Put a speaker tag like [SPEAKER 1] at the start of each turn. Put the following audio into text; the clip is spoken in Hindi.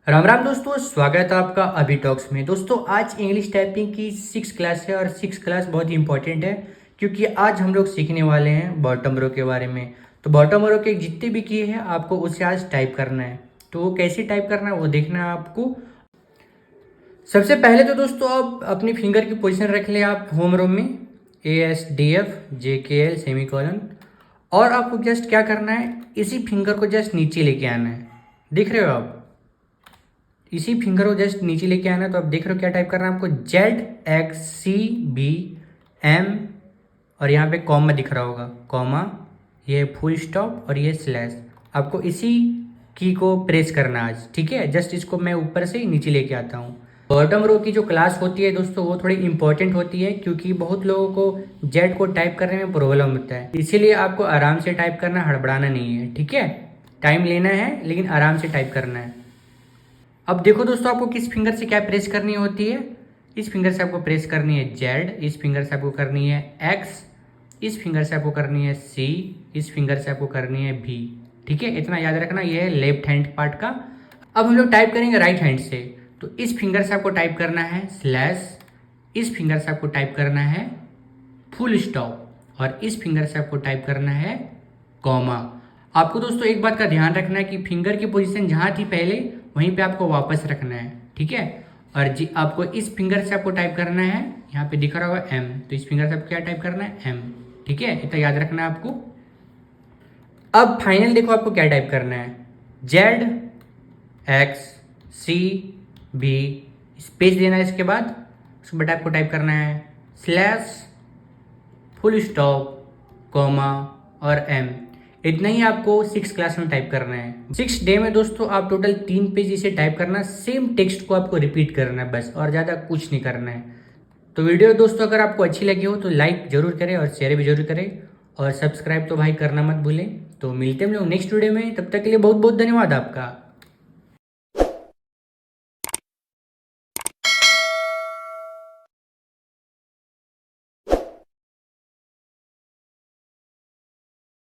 [SPEAKER 1] राम राम दोस्तों, स्वागत है आपका अभी टॉक्स में। दोस्तों आज इंग्लिश टाइपिंग की 6 क्लास है और 6 क्लास बहुत ही इंपॉर्टेंट है क्योंकि आज हम लोग सीखने वाले हैं बॉटम रो के बारे में। तो बॉटम रो के जितने भी किए हैं आपको उसे आज टाइप करना है। तो वो कैसे टाइप करना है वो देखना है आपको। सबसे पहले तो दोस्तों आप अपनी फिंगर की पोजीशन रख ले आप होम रो में, ASDF JKL सेमीकोलन। और आपको जस्ट क्या करना है, इसी फिंगर को जस्ट नीचे लेके आना है। दिख रहे हो आप, इसी फिंगर को जस्ट नीचे लेके आना है। तो आप देख रहे हो क्या टाइप करना है आपको, ZXCBM और यहाँ पे कॉमा दिख रहा होगा, कॉमा, ये फुल स्टॉप और ये स्लैश। आपको इसी की को प्रेस करना आज, ठीक है। जस्ट इसको मैं ऊपर से नीचे लेके आता हूँ। बॉटम रो की जो क्लास होती है दोस्तों वो थोड़ी इंपॉर्टेंट होती है क्योंकि बहुत लोगों को जेड को टाइप करने में प्रॉब्लम होता है। इसीलिए आपको आराम से टाइप करना, हड़बड़ाना नहीं है, ठीक है। टाइम लेना है लेकिन आराम से टाइप करना है। अब देखो दोस्तों आपको किस फिंगर से क्या प्रेस करनी होती है। इस फिंगर से आपको प्रेस करनी है Z, इस फिंगर से आपको करनी है X, इस फिंगर से आपको करनी है C, इस फिंगर से आपको करनी है B, ठीक है। इतना याद रखना, ये है लेफ्ट हैंड पार्ट का। अब हम लोग टाइप करेंगे राइट हैंड से। तो इस फिंगर से आपको टाइप करना है स्लैश, इस फिंगर से आपको टाइप करना है फुल स्टॉप और इस फिंगर से आपको टाइप करना है कॉमा। आपको दोस्तों एक बात का ध्यान रखना है कि फिंगर की पोजीशन जहाँ थी पहले वहीं पे आपको वापस रखना है, ठीक है। और जी आपको इस फिंगर से आपको टाइप करना है, यहाँ पे दिख रहा होगा M, तो इस फिंगर से आपको क्या टाइप करना है M, ठीक है। इतना याद रखना है आपको। अब फाइनल देखो आपको क्या टाइप करना है, ZXCB स्पेस देना है। इसके बाद उसके बाद आपको टाइप करना है स्लैश फुल स्टॉप कॉमा और M। इतना ही आपको 6 क्लास में टाइप करना है। 6 डे में दोस्तों आप टोटल 3 पेज इसे टाइप करना, सेम टेक्स्ट को आपको रिपीट करना है बस, और ज़्यादा कुछ नहीं करना है। तो वीडियो दोस्तों अगर आपको अच्छी लगी हो तो लाइक जरूर करें और शेयर भी जरूर करें, और सब्सक्राइब तो भाई करना मत भूलें। तो मिलते हैं हम लोग नेक्स्ट वीडियो में, तब तक के लिए बहुत बहुत धन्यवाद आपका।